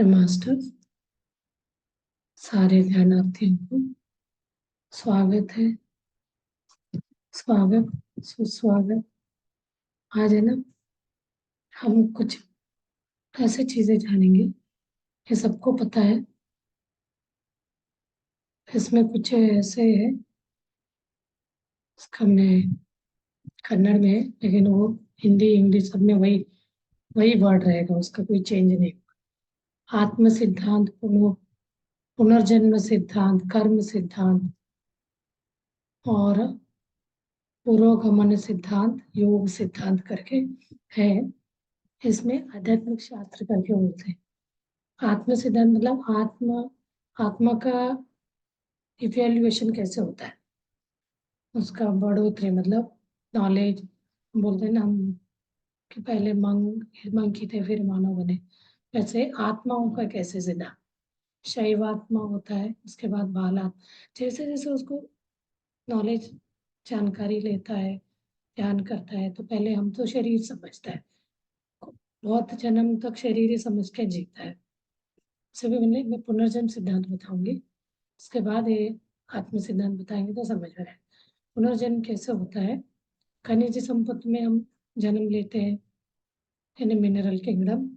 Master सारे ध्यानार्थियों को स्वागत है। स्वागत सुस्वागत। आज है ना, हम कुछ ऐसे चीजें जानेंगे, ये सबको पता है। इसमें कुछ ऐसे है, इसका मैं कन्नड़ में है, लेकिन वो हिंदी इंग्लिश सब में वही वही वर्ड रहेगा, उसका कोई चेंज नहीं। आत्म सिद्धांत, पुनर्जन्म सिद्धांत, कर्म सिद्धांत और पुरोगमन सिद्धांत, योग सिद्धांत करके है। इसमें आध्यात्मिक शास्त्र करके बोलते हैं। आत्म सिद्धांत मतलब आत्मा का इवेल्युएशन कैसे होता है, उसका बढ़ोतरी मतलब नॉलेज। बोलते हैं ना हम कि पहले मंकी थे फिर मानव बने, वैसे आत्माओं का कैसे सिद्धांत। शैवात्मा होता है, उसके बाद बालात्मा। जैसे जैसे उसको नॉलेज जानकारी लेता है, ध्यान करता है, तो पहले हम तो शरीर समझता है, बहुत जन्म तक शरीर ही समझ के जीता है। सभी मैं पुनर्जन्म सिद्धांत बताऊंगी, उसके बाद ये आत्म सिद्धांत बताएंगे तो समझ में आए। पुनर्जन्म कैसे होता है, खनिज संपत्ति में हम जन्म लेते हैं, यानी मिनरल किंगडम।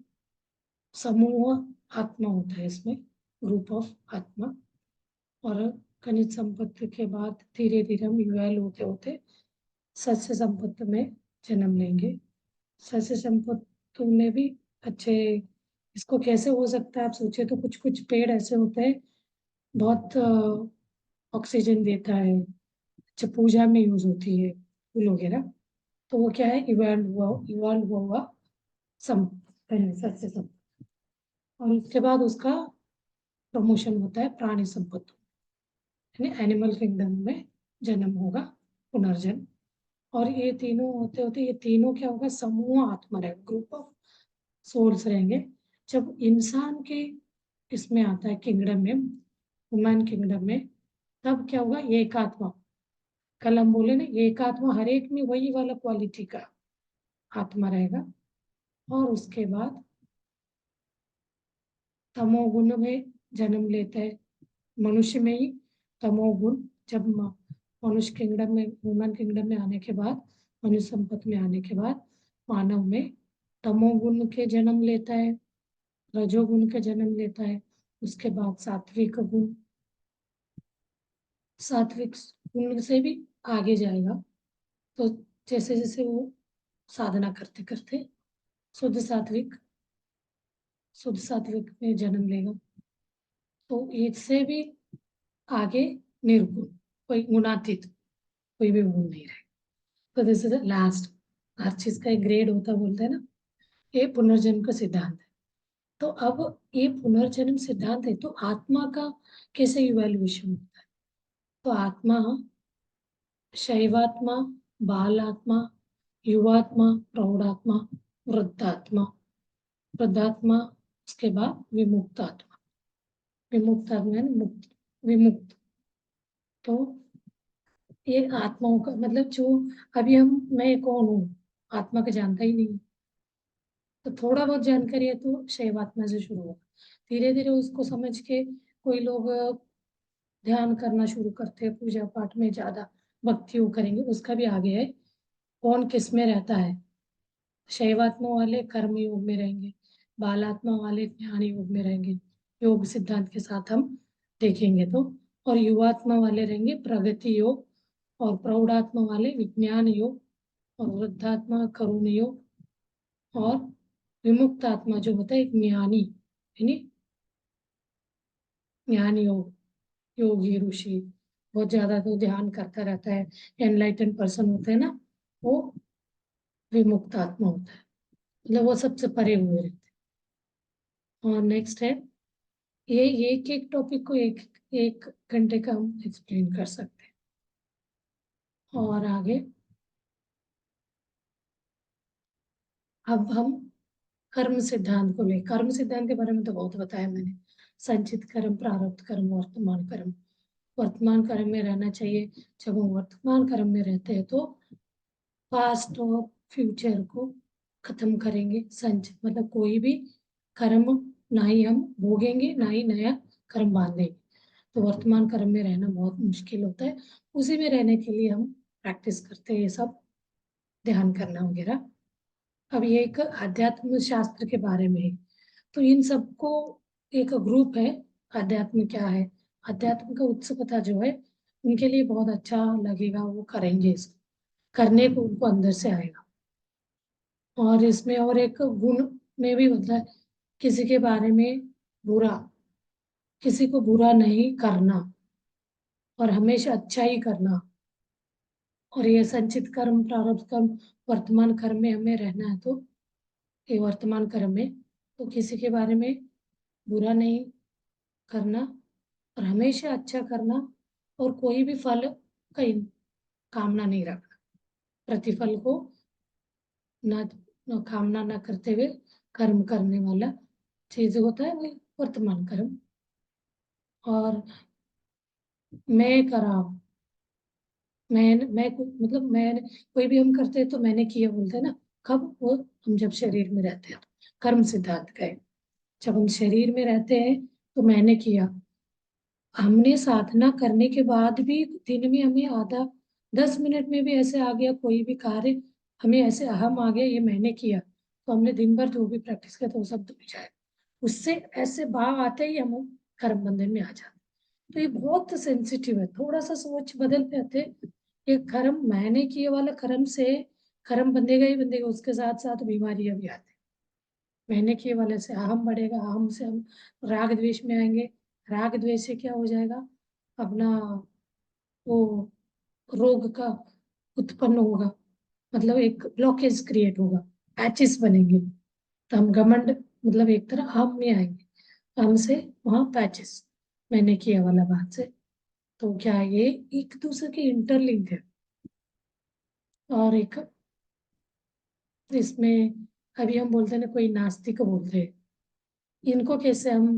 समूह आत्मा होता है इसमें, ग्रुप ऑफ आत्मा। और खनिज संपत्ति के बाद धीरे धीरे हम इवैल होते होते सस्य संपत्ति में जन्म लेंगे। सस्य संपत्ति में भी अच्छे, इसको कैसे हो सकता है आप सोचे तो, कुछ कुछ पेड़ ऐसे होते हैं बहुत ऑक्सीजन देता है, अच्छा पूजा में यूज होती है फूल वगैरह, तो वो क्या है, इवॉल्व हुआ सस्य संपत्ति। और उसके बाद उसका प्रमोशन होता है प्राणी संपत्ति, यानी एनिमल किंगडम में जन्म होगा, पुनर्जन्म। और ये तीनों होते होते ये तीनों क्या होगा, समूह आत्मा रहेगा, ग्रुप ऑफ सोल्स रहेंगे। जब इंसान के इसमें आता है किंगडम में, ह्यूमन किंगडम में, तब क्या होगा, एक आत्मा। कल हम बोले ना, एक आत्मा, हर एक में वही वाला क्वालिटी का आत्मा रहेगा। और उसके बाद तमोगुण में जन्म लेता है, मनुष्य में ही तमोगुण। जब मनुष्य किंगडम में, ह्यूमन किंगडम में आने के बाद, मनुष्य संपत्ति में आने के बाद मानव में तमोगुण के जन्म लेता है, रजोगुण का जन्म लेता है। उसके बाद सात्विक गुण, सात्विक गुण से भी आगे जाएगा। तो जैसे जैसे वो साधना करते करते शुद्ध सात्विक, शुद्ध सात्विक में जन्म लेगा। तो इससे भी आगे निर्गुण, कोई गुणातीत कोई भी गुण नहीं रहेगा। तो दिस इज लास्ट, हर चीज का एक ग्रेड होता बोलते हैं ना, ये पुनर्जन्म का सिद्धांत है। तो अब ये पुनर्जन्म सिद्धांत है, तो आत्मा का कैसे इवैल्यूएशन होता है। तो आत्मा शैवात्मा, बालात्मा, युवात्मा, प्रौढ़ात्मा, वृद्धात्मा, वृद्धात्मा, उसके बाद विमुक्त आत्मा। विमुक्त आत्मा है मुक्त, विमुक्त। तो ये आत्माओं का मतलब जो, अभी मैं कौन हूँ, आत्मा का जानता ही नहीं, तो थोड़ा बहुत जानकारी है तो शैवात्मा से शुरू होगा। धीरे धीरे उसको समझ के कोई लोग ध्यान करना शुरू करते हैं, पूजा पाठ में ज्यादा भक्ति वो करेंगे, उसका भी आगे है। कौन किस में रहता है, शैवात्मा वाले कर्म योग में रहेंगे, बालात्मा वाले ज्ञान योग में रहेंगे, योग सिद्धांत के साथ हम देखेंगे तो। और युवात्मा वाले रहेंगे प्रगति योग, और प्रौढ़ात्मा वाले विज्ञान योग, और वृद्धात्मा करुण योग, और विमुक्त आत्मा जो होता है एक ज्ञानी, यानी ज्ञान योग, योगी ऋषि, बहुत ज्यादा तो ध्यान करता रहता है, एनलाइटन पर्सन होते हैं ना, वो विमुक्त आत्मा होता है, मतलब वो सबसे परे हुए रहते हैं। और नेक्स्ट है, ये एक एक टॉपिक को एक एक घंटे का हम एक्सप्लेन कर सकते हैं। और आगे अब हम कर्म सिद्धांत को ले, कर्म सिद्धांत के बारे में तो बहुत बताया मैंने, संचित कर्म, प्रारब्ध कर्म, वर्तमान कर्म। वर्तमान कर्म में रहना चाहिए। जब हम वर्तमान कर्म में रहते हैं तो पास्ट और फ्यूचर को खत्म करेंगे। संचित मतलब कोई भी कर्म ना ही हम भोगेंगे, ना ही नया कर्म बांधेंगे। तो वर्तमान कर्म में रहना बहुत मुश्किल होता है। उसी में रहने के लिए हम प्रैक्टिस करते हैं ये सब, ध्यान करना वगैरह। अब ये एक आध्यात्म शास्त्र के बारे में है। तो इन सबको एक ग्रुप है, अध्यात्म क्या है, अध्यात्म का उत्सुकता जो है, उनके लिए बहुत अच्छा लगेगा, वो करेंगे इसको, करने को उनको अंदर से आएगा। और इसमें और एक गुण में भी होता है, किसी के बारे में बुरा, किसी को बुरा नहीं करना और हमेशा अच्छा ही करना। और ये संचित कर्म, प्रारब्ध कर्म, वर्तमान कर्म में हमें रहना है, तो ये वर्तमान कर्म में तो किसी के बारे में बुरा नहीं करना और हमेशा अच्छा करना, और कोई भी फल का कामना नहीं रखना, प्रतिफल को न, न कामना न करते हुए कर्म करने वाला चीज होता है, वही वर्तमान कर्म। और मैं करा, मतलब मैं, कोई भी हम करते हैं तो मैंने किया बोलते हैं ना, कब, वो हम जब शरीर में रहते हैं, कर्म सिद्धांत का है। जब हम शरीर में रहते हैं तो मैंने किया, हमने साधना करने के बाद भी दिन में हमें आधा 10 मिनट में भी ऐसे आ गया कोई भी कार्य, हमें ऐसे अहम आ गया ये मैंने किया, तो हमने दिन भर जो भी प्रैक्टिस किया तो वो सब धुल जाए। उससे ऐसे भाव आते ही हम कर्म बंधन में आ जाते। तो ये बहुत सेंसिटिव है, थोड़ा सा सोच बदल पाते, ये कर्म मैंने किए वाला कर्म से कर्म बंधेगा ही बंधेगा, उसके साथ साथ बीमारियां भी आती है। मैंने किए वाले से अहम बढ़ेगा, अहम से हम राग द्वेष में आएंगे, राग द्वेष से क्या हो जाएगा, अपना वो रोग का उत्पन्न होगा, मतलब एक ब्लॉकेज क्रिएट होगा, पैचेस बनेंगे। तो हम घमंड, मतलब एक तरह हम में आएंगे, हम से वहां पैचेस, मैंने किया वाला बात से। तो क्या ये एक दूसरे के इंटरलिंक है। और एक इसमें अभी हम बोलते हैं ना, कोई नास्तिक बोलते हैं, इनको कैसे हम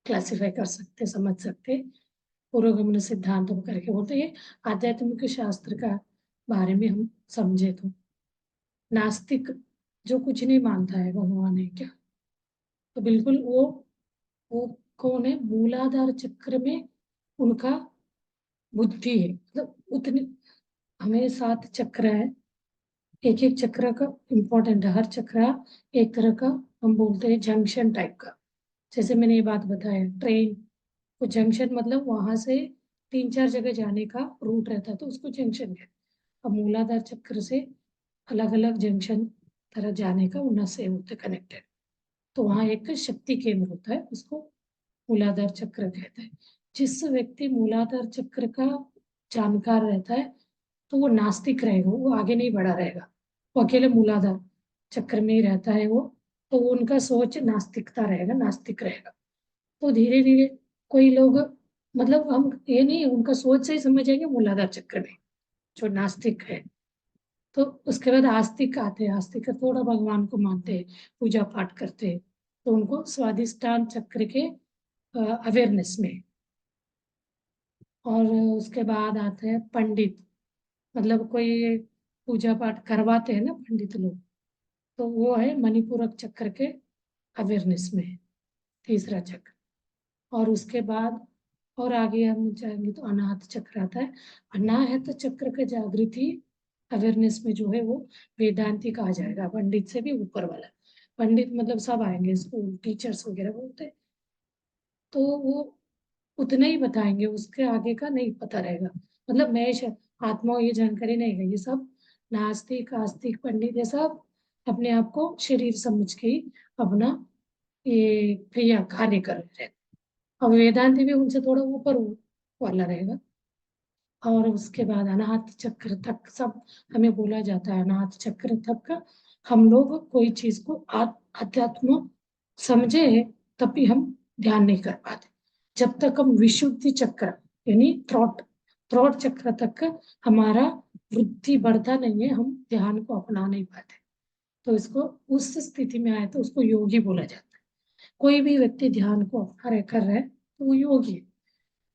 क्लासिफाई कर सकते, समझ सकते, पुरोगमन सिद्धांत को करके बोलते हैं, ये आध्यात्मिक शास्त्र का बारे में हम समझे तो। नास्तिक जो कुछ नहीं मानता है भगवान है क्या, तो बिल्कुल वो कौन है, मूलाधार चक्र में उनका बुद्धि है, मतलब उतने, हमें 7 चक्र है, एक एक चक्र का इम्पोर्टेंट है, हर चक्र एक तरह का, हम बोलते हैं जंक्शन टाइप का। जैसे मैंने ये बात बताया, ट्रेन को जंक्शन, मतलब वहां से 3-4 जगह जाने का रूट रहता है, तो उसको जंक्शन कहते हैं। अब मूलाधार चक्र से अलग अलग जंक्शन तरह जाने का, उनसे से होते कनेक्टेड, तो वहाँ एक शक्ति केंद्र होता है, उसको मूलाधार चक्र कहते हैं। जिस व्यक्ति मूलाधार चक्र का जानकार रहता है, तो वो नास्तिक रहेगा, वो आगे नहीं बढ़ा रहेगा, वो अकेले मूलाधार चक्र में ही रहता है वो, तो वो उनका सोच नास्तिकता रहेगा, नास्तिक रहेगा। तो धीरे धीरे कोई लोग, मतलब हम ये नहीं उनका सोच से ही समझ जाएंगे मूलाधार चक्र में जो नास्तिक है। तो उसके बाद आस्तिक आते हैं, आस्तिक थोड़ा भगवान को मानते हैं, पूजा पाठ करते हैं, तो उनको स्वादिष्टान चक्र के अवेयरनेस में। और उसके बाद आते हैं पंडित, मतलब कोई पूजा पाठ करवाते हैं ना पंडित लोग, तो वो है मणिपूरक चक्र के अवेयरनेस में, तीसरा चक्र। और उसके बाद और आगे हम जाएंगे तो अनाहत चक्र आता है। अनाहत चक्र का जागृति अवेयरनेस में जो है वो वेदांती कहा जाएगा, पंडित से भी ऊपर वाला। पंडित मतलब सब आएंगे, स्कूल टीचर्स वगैरह बोलते हैं, तो वो उतना ही बताएंगे, उसके आगे का नहीं पता रहेगा। मतलब मैं आत्मा ये जानकारी नहीं है, ये सब नास्तिक आस्तिक पंडित ये सब अपने आप को शरीर समझ के ही अपना ये क्रिया कार्य कर रहे हैं। अब वेदांति भी उनसे थोड़ा ऊपर वाला रहेगा। और उसके बाद अनाहत चक्र तक सब हमें बोला जाता है, अनाहत चक्र तक का हम लोग कोई चीज को अध्यात्म समझे तब भी हम ध्यान नहीं कर पाते, जब तक हम विशुद्धि चक्र यानी थ्रॉट थ्रॉट चक्र तक हमारा वृद्धि बढ़ता नहीं है, हम ध्यान को अपना नहीं पाते। तो इसको उस स्थिति में आए तो उसको योगी बोला जाता है। कोई भी व्यक्ति ध्यान को अपना रह कर रहे तो वो योगी है।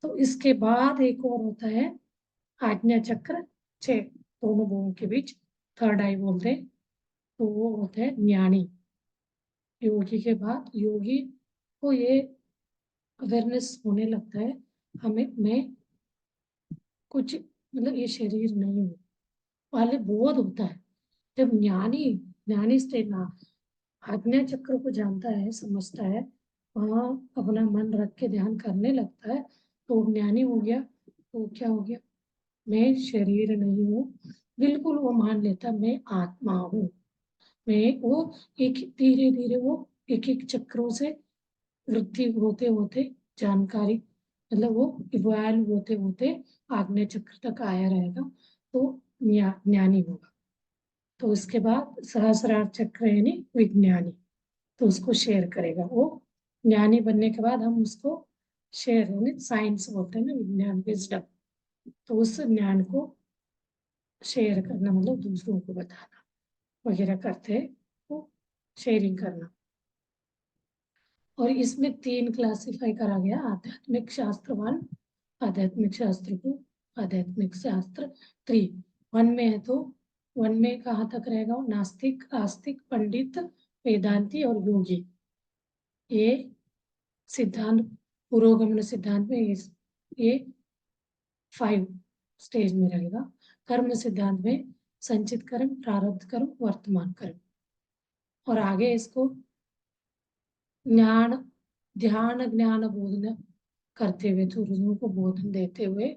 तो इसके बाद एक और होता है आज्ञा चक्र, 6 दोनों भुवों के बीच, थर्ड आई बोलते हैं, तो वो होते हैं ज्ञानी। योगी के बाद योगी को ये अवेयरनेस होने लगता है, मैं कुछ मतलब ये शरीर नहीं हूँ। पहले बोध होता है, जब ज्ञानी ज्ञानी स्टेज में आज्ञा चक्र को जानता है, समझता है, वहाँ अपना मन रख के ध्यान करने लगता है, तो ज्ञानी हो गया। तो क्या हो गया, मैं शरीर नहीं हूँ, बिल्कुल वो मान लेता मैं आत्मा हूँ। मैं वो एक धीरे धीरे वो एक एक चक्रों से वृद्धि होते होते जानकारी मतलब वो इवॉल्व होते होते आज्ञा चक्र तक आया रहेगा, तो ज्ञानी होगा। तो उसके बाद सहस्रार चक्र यानी विज्ञानी, तो उसको शेयर करेगा वो। ज्ञानी बनने के बाद हम उसको शेयर यानी साइंस बोलते हैं ना, विज्ञान विजडम, तो उस ज्ञान को शेयर करना मतलब दूसरों को बताना वगैरह करते हैं, वो शेयरिंग करना। और इसमें 3 क्लासिफाई करा गया, आध्यात्मिक शास्त्र 1, आध्यात्मिक शास्त्र 2, आध्यात्मिक शास्त्र 3। 1 में है तो 1 में कहाँ तक रहेगा, नास्तिक, आस्तिक, पंडित, वेदांती और योगी। ये सिद्धांत पुरोगमन सिद्धांत में ये 5 स्टेज में रहेगा। कर्म सिद्धांत में संचित कर्म, प्रारब्ध कर्म, वर्तमान कर्म। और आगे इसको ज्ञान ध्यान ज्ञान बोधन करते हुए, दूसरों को बोधन देते हुए,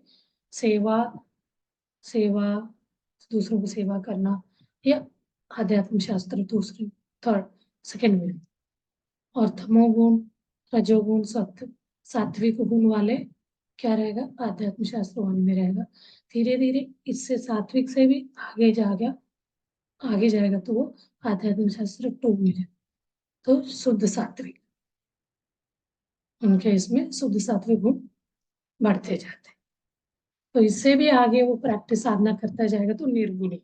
सेवा सेवा दूसरों को सेवा करना, या आध्यात्म शास्त्र दूसरे थर्ड सेकंड में। और तमोगुण, रजोगुण, सात्विक गुण वाले क्या रहेगा, आध्यात्म शास्त्र 1 में रहेगा। धीरे धीरे इससे सात्विक से भी आगे जाएगा तो वो आध्यात्म शास्त्र 2 में है, तो शुद्ध सात्विक, उनके इसमें शुद्ध सात्विक गुण बढ़ते जाते हैं। तो इससे भी आगे वो प्रैक्टिस साधना करता जाएगा तो निर्गुणी,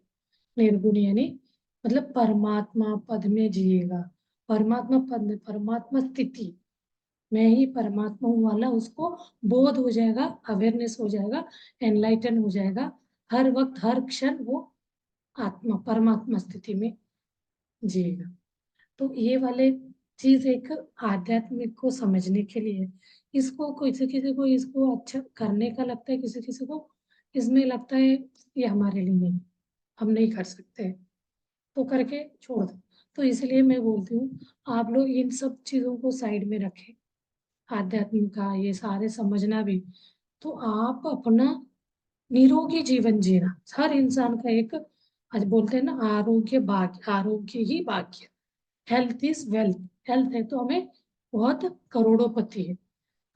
निर्गुणी यानी मतलब परमात्मा पद में जिएगा। परमात्मा पद में परमात्मा स्थिति, मैं ही परमात्मा हूँ वाला उसको बोध हो जाएगा, अवेयरनेस हो जाएगा, एनलाइटन हो जाएगा। हर वक्त हर क्षण वो आत्मा परमात्मा स्थिति में जिएगा। तो ये वाले चीज एक आध्यात्मिक को समझने के लिए, इसको किसी किसी को इसको अच्छा करने का लगता है, किसी किसी को इसमें लगता है ये हमारे लिए नहीं, हम नहीं कर सकते, तो करके छोड़ दो। तो इसलिए मैं बोलती हूँ आप लोग इन सब चीजों को साइड में रखें, आध्यात्म का ये सारे समझना भी, तो आप अपना निरोगी जीवन जीना। हर इंसान का एक, आज बोलते हैं ना, आरोग्य भाग्य, आरोग्य ही भाग्य, हेल्थ इज वेल्थ। हेल्थ है तो हमें बहुत करोड़ोपति है,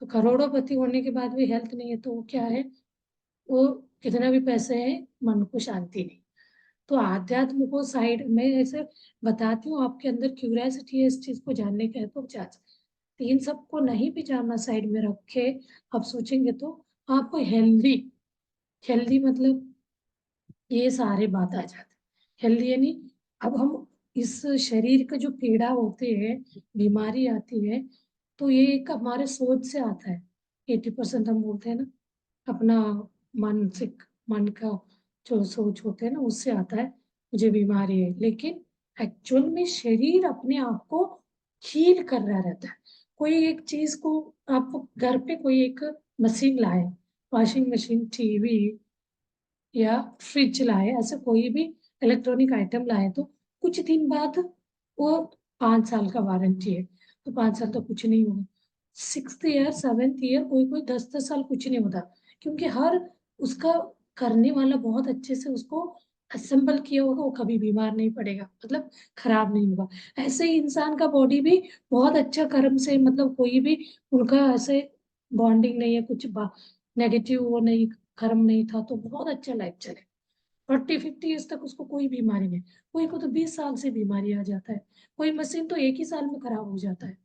तो करोड़ोपति होने के बाद भी हेल्थ नहीं है तो वो क्या है, वो कितना भी पैसे है, मन को शांति नहीं। तो आध्यात्म को साइड में ऐसे बताती हूँ, आपके अंदर क्यूरियोसिटी है इस चीज को जानने का है तो जा सकते। तो इन सबको नहीं भी जानना, साइड में रख के आप सोचेंगे तो आपको हेल्दी, हेल्दी मतलब ये सारे बात आ जाते। हेल्दी यानी अब हम इस शरीर का जो पीड़ा होते हैं, बीमारी आती है, तो ये एक हमारे सोच से आता है। 80% हम बोलते हैं ना अपना मानसिक, मन का जो सोच होते हैं ना उससे आता है मुझे बीमारी है, लेकिन एक्चुअल में शरीर अपने आप को हील कर रहा रहता है। कोई एक चीज को आप घर पे कोई एक मशीन लाए, वॉशिंग मशीन, टीवी या फ्रिज लाए, ऐसे कोई भी इलेक्ट्रॉनिक आइटम लाए, तो कुछ दिन बाद वो 5 साल का वारंटी है, तो 5 साल तक कुछ नहीं होगा। 6th ईयर 7th ईयर कोई कोई 10-10 साल कुछ नहीं होता, क्योंकि हर उसका करने वाला बहुत अच्छे से उसको असेंबल किया होगा, वो कभी बीमार नहीं पड़ेगा, मतलब खराब नहीं होगा। ऐसे ही इंसान का बॉडी भी बहुत अच्छा कर्म से, मतलब कोई भी उनका ऐसे बॉन्डिंग नहीं है, कुछ नेगेटिव वो नहीं, कर्म नहीं था, तो बहुत अच्छा लाइफ चले। 40-50 ईयर्स तक उसको कोई बीमारी नहीं, कोई को तो 20 साल से बीमारी आ जाता है, कोई मशीन तो एक ही साल में खराब हो जाता है।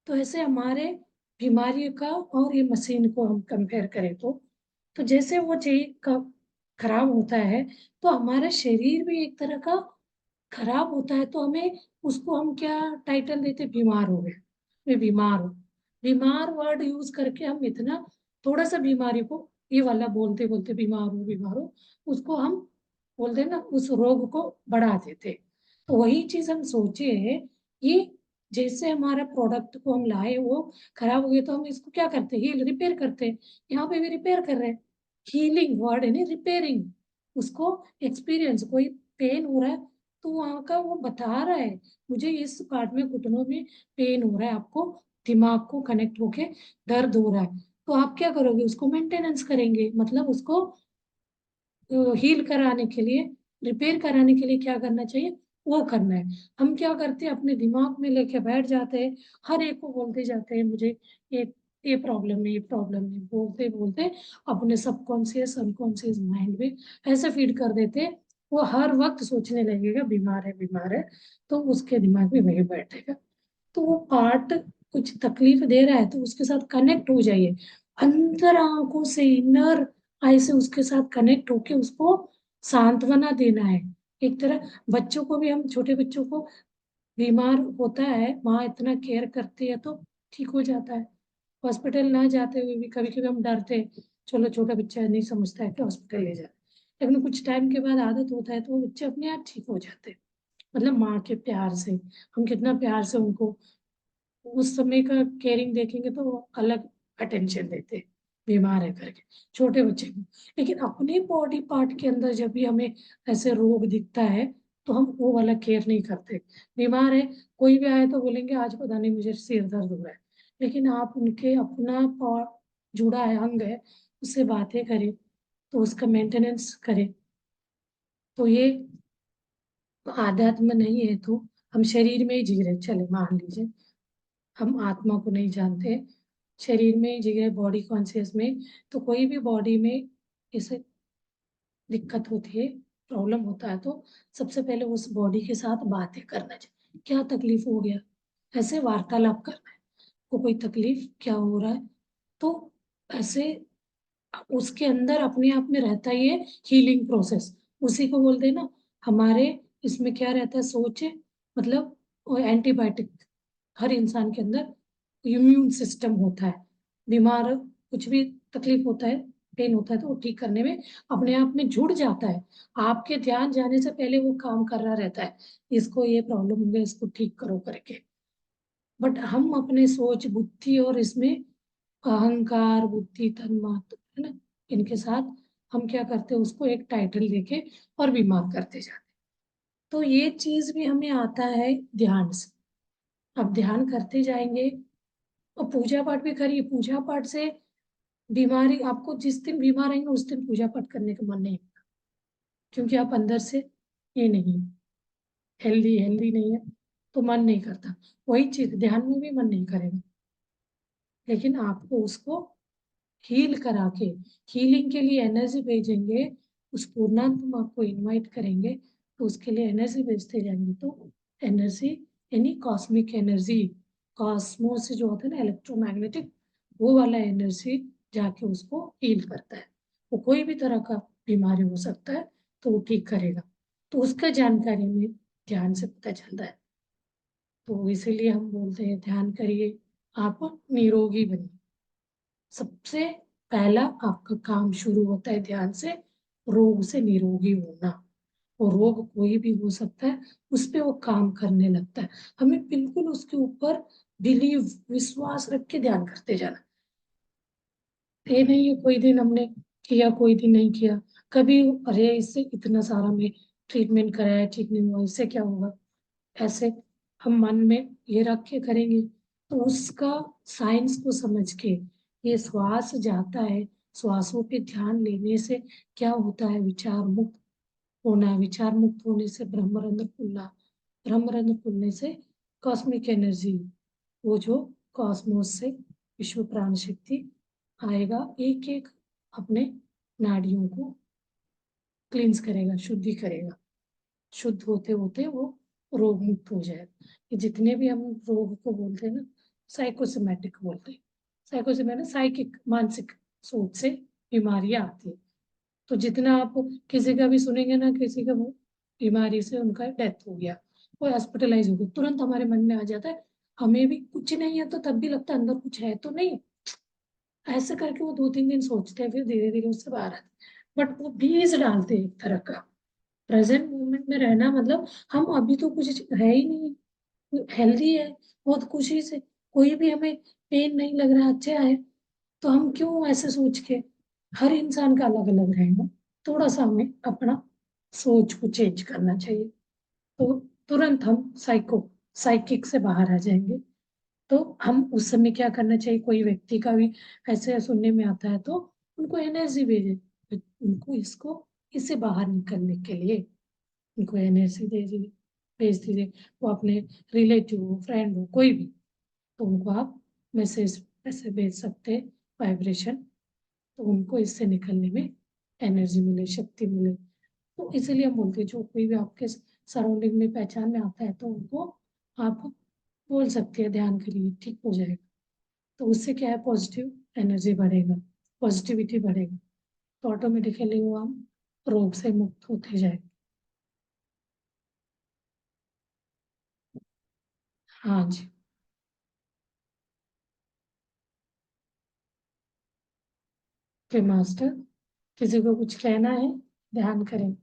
तो ऐसे हमारे बीमारी का और ये मशीन को हम कंपेयर करें तो जैसे वो चीज का खराब होता है, तो हमारा शरीर भी एक तरह का खराब होता है, तो हमें उसको हम क्या टाइटल देते, बीमार हो गए, मैं बीमार हूँ। बीमार वर्ड यूज करके हम इतना थोड़ा सा बीमारी को ये वाला बोलते बोलते बीमार हो, उसको हम बोलते हैं ना, उस रोग को बढ़ा देते। तो वही चीज हम सोचे, ये जैसे हमारा प्रोडक्ट को हम लाए वो खराब हो गया तो हम इसको क्या करते हैं, हील रिपेयर करते हैं। यहाँ पे भी रिपेयर कर रहे हैं। हीलिंग वर्ड है ना, रिपेयरिंग। उसको एक्सपीरियंस, कोई पेन हो रहा है तो वहाँ का वो बता रहा है, मुझे इस पार्ट में घुटनों में पेन हो रहा है, आपको दिमाग को कनेक्ट होके दर्द हो रहा है, तो आप क्या करोगे, उसको मेंटेनेंस करेंगे, मतलब उसको हील कराने के लिए, रिपेयर कराने के लिए क्या करना चाहिए, वो करना है। हम क्या करते हैं, अपने दिमाग में लेके बैठ जाते हैं, हर एक को बोलते जाते हैं मुझे ये ये प्रॉब्लम है, ये प्रॉब्लम है, बोलते बोलते अपने सबकॉन्शियस अनकॉन्शियस माइंड में ऐसे फीड कर देते हैं, वो हर वक्त सोचने लगेगा बीमार है बीमार है, तो उसके दिमाग में वही बैठेगा। तो वो पार्ट कुछ तकलीफ दे रहा है तो उसके साथ कनेक्ट हो जाइए, अंदर आंखों से, इनर आई से उसके साथ कनेक्ट होके उसको सांत्वना देना है। एक तरह बच्चों को भी, हम छोटे बच्चों को बीमार होता है, माँ इतना केयर करती है तो ठीक हो जाता है। हॉस्पिटल ना जाते हुए भी कभी कभी हम डरते हैं, चलो छोटा बच्चा नहीं समझता है कि हॉस्पिटल ले जाए, लेकिन कुछ टाइम के बाद आदत होता है तो वो बच्चे अपने आप ठीक हो जाते हैं। मतलब माँ के प्यार से, हम कितना प्यार से उनको उस समय का केयरिंग देखेंगे तो वो अलग अटेंशन देते हैं, बीमार है करके, छोटे बच्चे को। लेकिन अपने बॉडी पार्ट के अंदर जब भी हमें ऐसे रोग दिखता है तो हम वो वाला केयर नहीं करते। बीमार है, कोई भी आए तो बोलेंगे आज पता नहीं मुझे सिर दर्द हो रहा है, लेकिन आप उनके अपना जुड़ा है, अंग है, उससे बातें करें, तो उसका मेंटेनेंस करें। तो ये आध्यात्म नहीं है तो हम शरीर में ही जी रहे, चले मान लीजिए हम आत्मा को नहीं जानते, शरीर में जी रहे, बॉडी कॉन्शियस में, तो कोई भी बॉडी में ऐसे दिक्कत होती है, प्रॉब्लम होता है, तो सबसे पहले उस बॉडी के साथ बातें करना चाहिए, क्या तकलीफ हो गया, ऐसे वार्तालाप करना है, को कोई तकलीफ क्या हो रहा है, तो ऐसे उसके अंदर अपने आप में रहता ही है हीलिंग प्रोसेस, उसी को बोलते हैं ना। हमारे इसमें क्या रहता है, सोच, मतलब एंटीबायोटिक, हर इंसान के अंदर इम्यून सिस्टम होता है, बीमार कुछ भी तकलीफ होता है, पेन होता है तो वो ठीक करने में अपने आप में जुड़ जाता है, आपके ध्यान जाने से पहले वो काम कर रहा रहता है, इसको ये प्रॉब्लम हो गया, इसको ठीक करो करके। बट हम अपने सोच बुद्धि और इसमें अहंकार बुद्धि तन मात्र है ना, इनके साथ हम क्या करते हैं, उसको एक टाइटल देके और बीमार करते जाते हैं। तो ये चीज भी हमें आता है ध्यान से। अब ध्यान करते जाएंगे और पूजा पाठ भी करिए, पूजा पाठ से बीमारी, आपको जिस दिन बीमार रहेंगे उस दिन पूजा पाठ करने का मन नहीं, क्योंकि आप अंदर से ये नहीं, हेल्दी हेल्दी नहीं है, तो मन नहीं करता। वही चीज ध्यान में भी मन नहीं करेगा, लेकिन आपको उसको हील करा के, हीलिंग के लिए एनर्जी भेजेंगे, उस पूर्णात्मा को इनवाइट करेंगे, तो उसके लिए एनर्जी भेजते जाएंगे, तो एनर्जी यानी कॉस्मिक एनर्जी, कॉस्मोस से जो होता है ना इलेक्ट्रोमैग्नेटिक, वो वाला एनर्जी जाके उसको हील करता है। वो कोई भी तरह का बीमारी हो सकता है तो वो ठीक करेगा, तो उसका जानकारी में ध्यान से पता चलता है। तो इसीलिए हम बोलते हैं ध्यान करिए, आप निरोगी बनिए। सबसे पहला आपका काम शुरू होता है ध्यान से, रोग से निरोगी होना। और रोग कोई भी हो सकता है, उस पे वो काम करने लगता है, हमें बिल्कुल उसके ऊपर बिलीव, विश्वास रख के ध्यान करते जाना। ये नहीं है कोई दिन हमने किया कोई दिन नहीं किया, कभी अरे इससे इतना सारा में ट्रीटमेंट कराया ठीक नहीं हुआ, इससे क्या होगा, ऐसे हम मन में ये रख के करेंगे तो उसका साइंस को समझ के, ये श्वास जाता है, श्वासों पे ध्यान लेने से क्या होता है, विचार मुक्त होना, विचार मुक्त होने से ब्रह्मरंध्र खुलना, ब्रह्मरंध्र खुलने से कॉस्मिक एनर्जी, वो जो कॉस्मोस से विश्व प्राण शक्ति आएगा, एक एक अपने नाड़ियों को क्लींस करेगा, शुद्धि करेगा, शुद्ध होते होते वो रोग मुक्त हो जाएगा। ये जितने भी हम रोग को बोलते हैं ना, साइकोसोमैटिक बोलते हैं, साइकोसोमैटिक साइकिक, मानसिक सोच से बीमारियां आती है। तो जितना आप किसी का भी सुनेंगे ना, किसी का वो बीमारी से उनका डेथ हो गया, कोई हॉस्पिटलाइज हो गया, तुरंत हमारे मन में आ जाता है, हमें भी कुछ नहीं है तो तब भी लगता है अंदर कुछ है तो नहीं, ऐसे करके वो 2-3 दिन सोचते हैं, फिर धीरे धीरे उससे बाहर आते हैं। बट वो बीज डालते हैं एक तरह का, प्रेजेंट मोमेंट में रहना, मतलब हम अभी तो कुछ है ही नहीं, हेल्दी है, बहुत खुशी से, कोई भी हमें पेन नहीं लग रहा, अच्छा है, तो हम क्यों ऐसे सोच के, हर इंसान का अलग अलग रहेगा, थोड़ा सा हमें अपना सोच को चेंज करना चाहिए, तो तुरंत हम साइकिक से बाहर आ जाएंगे। तो हम उस समय क्या करना चाहिए, कोई व्यक्ति का भी ऐसे सुनने में आता है तो उनको एनर्जी भेजे, उनको इससे बाहर निकलने के लिए उनको एनर्जी दे दीजिए, भेज दीजिए। वो अपने रिलेटिव हो, फ्रेंड हो, कोई भी, तो उनको आप मैसेज ऐसे भेज सकते हैं, वाइब्रेशन, तो उनको इससे निकलने में एनर्जी मिले, शक्ति मिले। तो इसीलिए हम बोलते हैं जो कोई भी आपके सराउंडिंग में पहचान में आता है तो उनको आप बोल सकते हैं ध्यान करिए, ठीक हो जाएगा। तो उससे क्या है, पॉजिटिव एनर्जी बढ़ेगा, पॉजिटिविटी बढ़ेगा, तो ऑटोमेटिकली वो हम रोग से मुक्त होते जाएंगे। हाँ जी। फिर मास्टर, किसी को कुछ कहना है, ध्यान करें।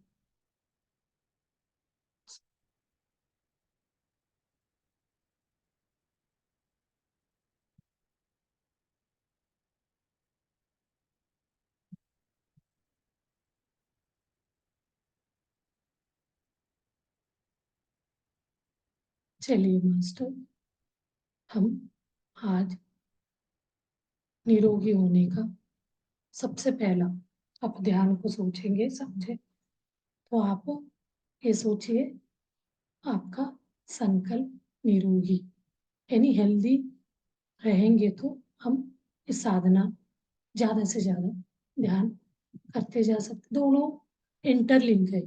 चलिए मास्टर, हम आज निरोगी होने का सबसे पहला, आप ध्यान को सोचेंगे समझे, तो आप ये सोचिए, आपका संकल्प निरोगी यानी हेल्दी रहेंगे तो हम इस साधना ज्यादा से ज्यादा ध्यान करते जा सकते, दोनों इंटरलिंक है।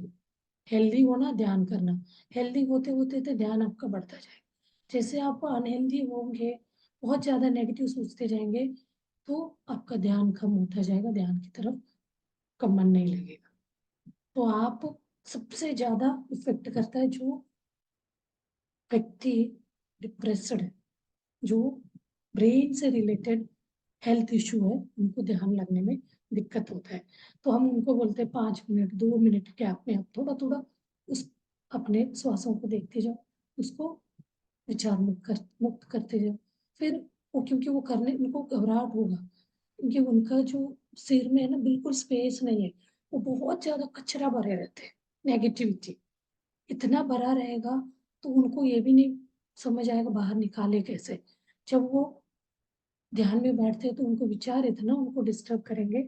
हेल्दी होना, ध्यान करना, हेल्दी होते होते तो ध्यान आपका बढ़ता जाएगा। जैसे आप अनहेल्दी होंगे, बहुत ज्यादा नेगेटिव सोचते जाएंगे, तो आपका ध्यान कम होता जाएगा, ध्यान की तरफ कम मन नहीं लगेगा। तो आप, सबसे ज्यादा इफेक्ट करता है जो व्यक्ति डिप्रेस्ड है, जो ब्रेन से रिलेटेड हेल्थ इशू है, उनको ध्यान लगने में दिक्कत होता है। तो हम उनको बोलते हैं 5 मिनट 2 मिनट गैप में आप थोड़ा थोड़ा उस अपने श्वासों को देखते जाओ, उसको विचार मुक्त करते जाओ। फिर वो, क्योंकि वो करने, उनको घबराहट होगा, क्योंकि उनका जो सिर में है ना, बिल्कुल स्पेस नहीं है, वो बहुत ज्यादा कचरा भरे रहते हैं, नेगेटिविटी इतना भरा रहेगा, तो उनको ये भी नहीं समझ आएगा बाहर निकाले कैसे। जब वो ध्यान में बैठते हैं तो उनको विचार इतना उनको डिस्टर्ब करेंगे,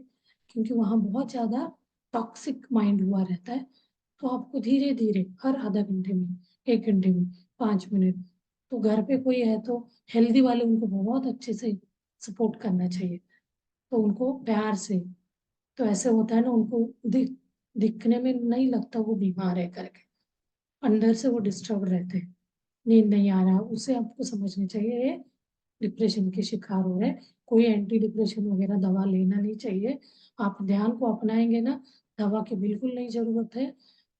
क्योंकि वहां बहुत ज्यादा टॉक्सिक माइंड हुआ रहता है। तो आपको धीरे धीरे हर आधा घंटे में, 1 घंटे में, 5 मिनट, तो घर पे कोई है तो हेल्दी वाले उनको बहुत अच्छे से सपोर्ट करना चाहिए, तो उनको प्यार से, तो ऐसे होता है ना, उनको दिखने में नहीं लगता वो बीमार है करके, अंदर से वो डिस्टर्ब रहते हैं, नींद नहीं आ रहा, उसे आपको समझनी चाहिए ये डिप्रेशन के शिकार हो रहे हैं। कोई एंटी डिप्रेशन वगैरह दवा लेना नहीं चाहिए। आप ध्यान को अपनाएंगे ना, दवा की बिल्कुल नहीं जरूरत है।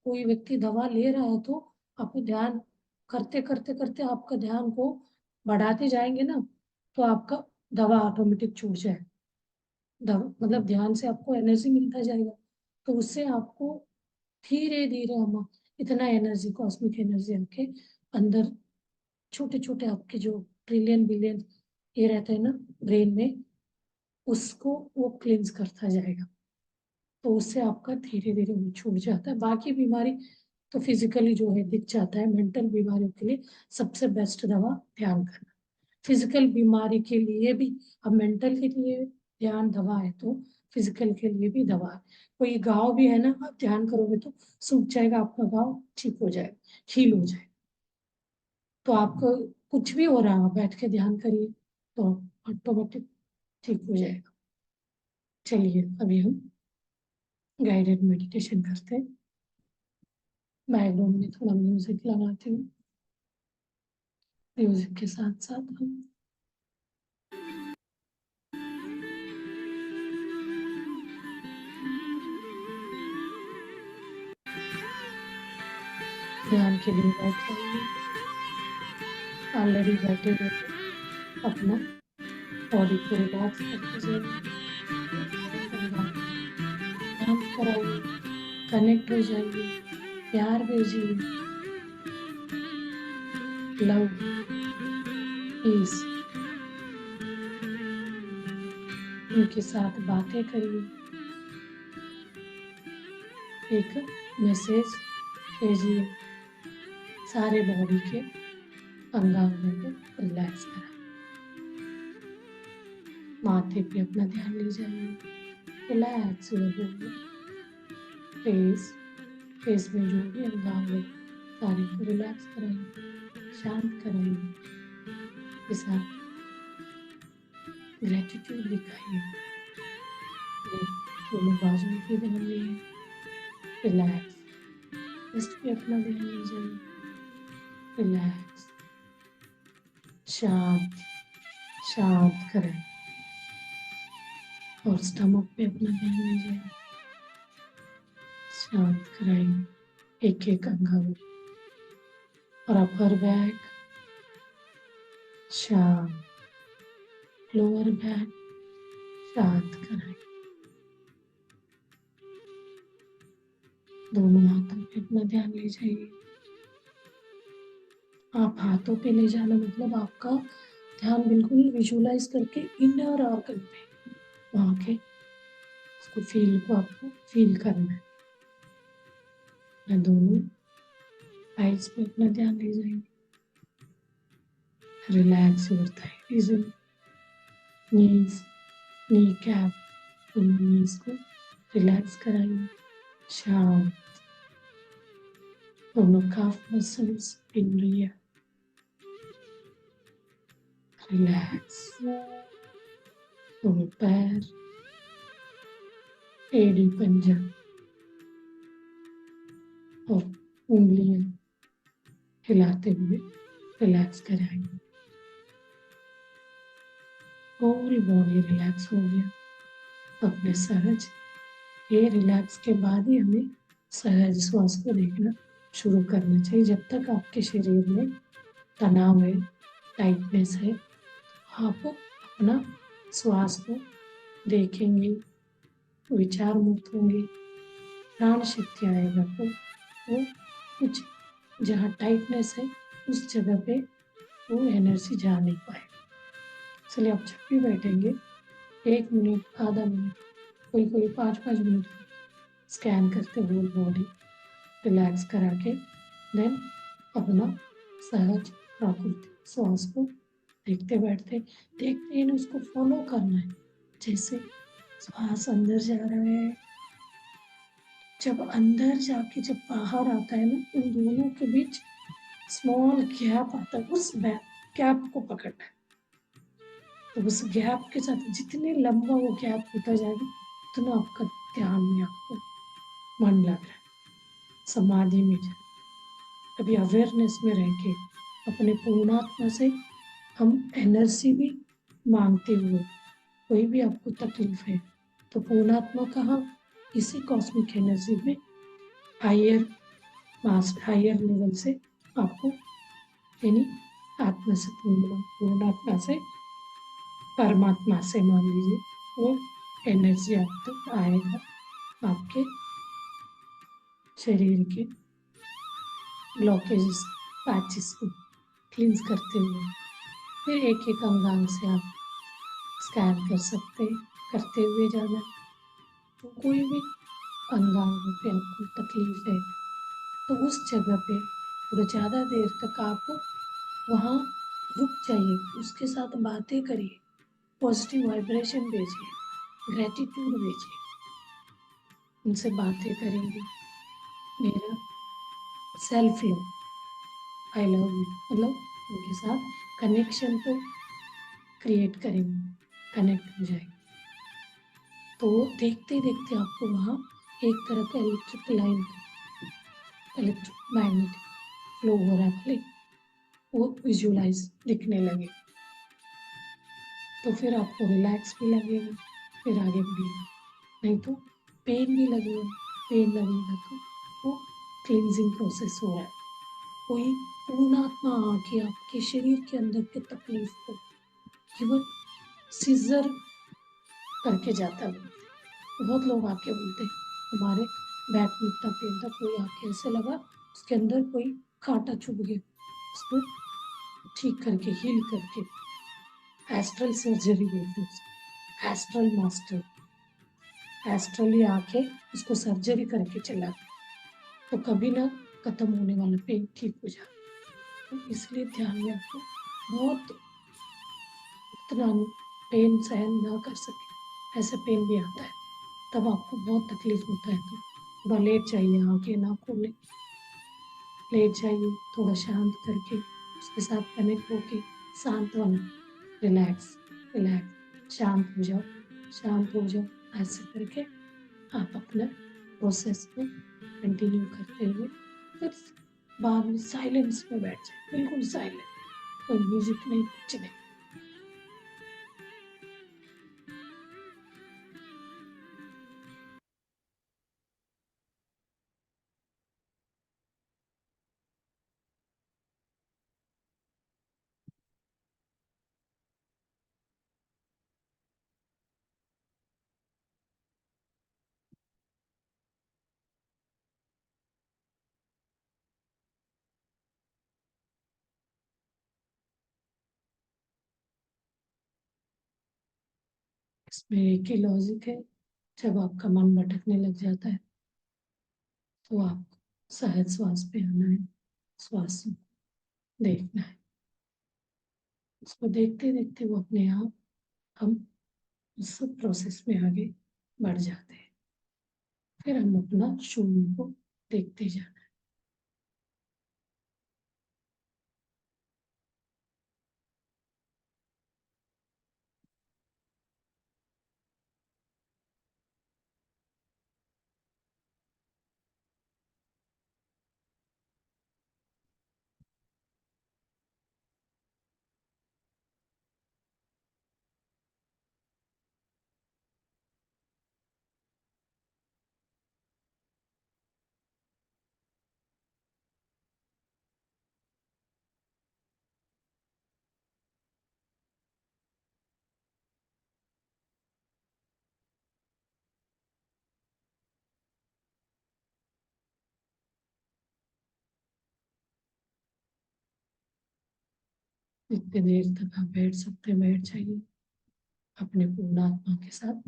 कोई व्यक्ति दवा ले रहा है तो आपको ध्यान करते करते करते आपका ध्यान को बढ़ाते जाएंगे ना, तो आपका दवा ऑटोमेटिक छूट जाए, मतलब ध्यान से आपको एनर्जी मिलता जाएगा, तो उससे आपको धीरे धीरे हम इतना एनर्जी, कॉस्मिक एनर्जी आपके अंदर, छोटे छोटे आपके जो ट्रिलियन बिलियन ये रहते हैं ना ब्रेन में, उसको वो क्लींस करता जाएगा, तो उससे आपका धीरे धीरे वो छूट जाता है। बाकी बीमारी तो फिजिकली जो है दिख जाता है, मेंटल बीमारियों के लिए सबसे बेस्ट दवा ध्यान करना। फिजिकल बीमारी के लिए भी, अब मेंटल के लिए ध्यान दवा है तो फिजिकल के लिए भी दवा है। कोई घाव भी है ना, आप ध्यान करोगे तो सूख जाएगा आपका घाव, ठीक हो जाएगा, हील हो जाएगा। तो आपको कुछ भी हो रहा है, बैठ के ध्यान करिए तो ऑटोमेटिक ठीक हो जाएगा। चलिए अभी हम गाइडेड मेडिटेशन करते हैं। बैकग्राउंड में थोड़ा म्यूजिक लगाते हैं, म्यूजिक के साथ साथ हम ध्यान के लिए बैठ जाइए। ऑलरेडी बैठे हुए तो अपना बॉडी को रिलैक्स करते जाइए, आराम कराइए, कनेक्ट हो जाइए, प्यार भेजिए। Love, peace. उनके साथ बातें करिए, एक मैसेज भेजिए, सारे बॉडी के अंगांगों को रिलैक्स कराइए। माथे पे अपना ध्यान ले जाइए, रिलैक्स हो फेस, फेस में जो भी अंगांग है सारे को रिलैक्स कराइए, शांत कराइए। के साथ ग्रेटिट्यूड दिखाइए, दोनों बाजुओं पे ध्यान लिए, रिलैक्स। चेस्ट पे अपना ध्यान ले जाइए, रिलैक्स, शांत शांत कराइए। और स्टमक पे अपना ध्यान ले जाइए, शांत कराइए एक एक अंग। और अपर बैक शांत, लोअर बैक शांत कराइए। दोनों हाथों पे अपना ध्यान ले जाइए। आप हाथों पे ले जाना मतलब आपका ध्यान बिल्कुल विजुअलाइज करके इनर ऑर्गन पे, वहां के उसको फील को आपको फील करना है। दोनों आइज पे अपना ध्यान ले जाइए, relax your thigh region, knees, knee cap, दोनों नीज को रिलैक्स कराइए, शांत। दोनों काफ मसल्स पिन रही है, रिलैक्स। दोनों पैर, एड़ी पंजा और उंगलियां हिलाते हुए रिलैक्स कराएंगे। पूरी बॉडी रिलैक्स हो गया। अपने सहज ये रिलैक्स के बाद ही हमें सहज श्वास को देखना शुरू करना चाहिए। जब तक आपके शरीर में तनाव है, टाइटनेस है, आप अपना श्वास को देखेंगे, विचार मुक्त होंगे, प्राण शक्ति आएगा तो वो कुछ जहाँ टाइटनेस है उस जगह पे वो एनर्जी जा नहीं पाएगी। इसलिए आप जब भी बैठेंगे 1 मिनट, आधा मिनट, कोई कोई 5-5 मिनट स्कैन करते हुए बॉडी रिलैक्स करा के देन अपना सहज प्राकृतिक श्वास को देखते बैठते देखते ही उसको फॉलो करना है। जैसे श्वास अंदर जा रहा है, जब अंदर जाके जब बाहर आता है ना, उन दोनों के बीच स्मॉल गैप आता है, उस गैप को पकड़ना है। तो उस गैप के साथ जितने लंबा वो गैप होता जाएगा उतना आपका ध्यान में आपको मन लग रहा है, समाधि में जाए। कभी अवेयरनेस में रह के अपने पूर्णात्मा से हम एनर्जी भी मांगते हुए, कोई भी आपको तकलीफ है तो पूर्णात्मा कहाँ, इसी कॉस्मिक एनर्जी में हायर लेवल से आपको, यानी आत्मा से पूर्णात्मा से परमात्मा से मान लीजिए, वो एनर्जी आप तक आएगा। आपके शरीर के ब्लॉकेजेस, पैचेस को क्लींस करते हुए फिर एक एक अंगांग से आप स्कैन कर सकते हैं, करते हुए जाना। तो कोई भी अंगांगों पे आपको तकलीफ है तो उस जगह पे थोड़ा ज़्यादा देर तक आप वहाँ रुक जाइए, उसके साथ बातें करिए, पॉजिटिव वाइब्रेशन भेजिए, ग्रेटिट्यूड भेजिए, उनसे बातें करेंगे। मेरा self love, I love you, मतलब उनके साथ कनेक्शन को क्रिएट करेंगे, कनेक्ट हो जाएंगे। तो देखते देखते आपको वहाँ एक तरह का इलेक्ट्रिक लाइन, इलेक्ट्रोमैग्नेटिक फ्लो हो रहा है, वो विजुअलाइज दिखने लगे। तो फिर आपको रिलैक्स भी लगेगा, फिर आगे बढ़िएगा। नहीं तो पेन भी लगेगा, पेन लगेगा तो वो क्लींजिंग प्रोसेस हो रहा है। कोई पूर्णात्मा आके आपके शरीर के अंदर के तकलीफ को केवल सीजर करके जाता है। बहुत लोग आके बोलते हमारे बैक में इतना पेन था, कोई आके ऐसे लगा उसके अंदर कोई कांटा चुभ गया, उसमें ठीक करके हील करके, एस्ट्रल सर्जरी बोलते हैं उसको, एस्ट्रल मास्टर, एस्ट्रली आके उसको सर्जरी करके चला, तो कभी ना खत्म होने वाला पेन ठीक हो जाए। तो इसलिए ध्यान में आपको बहुत इतना पेन सहन ना कर सके, ऐसा पेन भी आता है, तब आपको बहुत तकलीफ होता है, तो थोड़ा लेट जाइए, आंखें ना खोले, लेट जाइए थोड़ा शांत करके, उसके साथ कनेक्ट होके, शांत वाला, रिलैक्स, रिलैक्स, शांत हो जाओ, शांत हो जाओ, ऐसे करके आप अपना प्रोसेस में कंटिन्यू करते हुए फिर बाद में साइलेंस में बैठ जाए, बिल्कुल साइलेंट, कोई म्यूजिक नहीं, कुछ नहीं। इसमें एक ही लॉजिक है, जब आपका मन भटकने लग जाता है तो आपको सहज श्वास पे आना है, श्वास देखना है, उसको देखते देखते वो अपने आप, हम उस प्रोसेस में आगे बढ़ जाते हैं, फिर हम अपना शून्य को देखते जाना है। जितनी देर तक आप बैठ सकते हैं बैठ जाइए, अपने पूर्ण आत्मा के साथ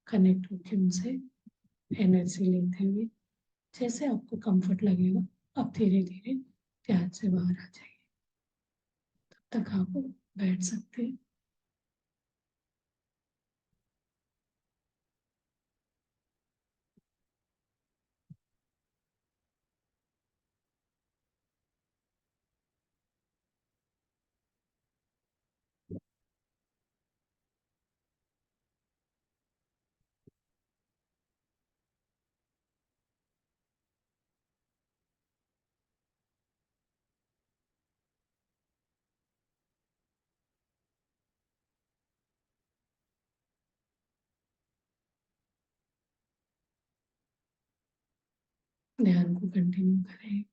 कनेक्ट होकर उनसे एनर्जी लेते हुए, जैसे आपको कंफर्ट लगेगा आप धीरे धीरे ध्यान से बाहर आ जाइए, तब तक आप बैठ सकते हैं। ध्यान को कंटिन्यू करें।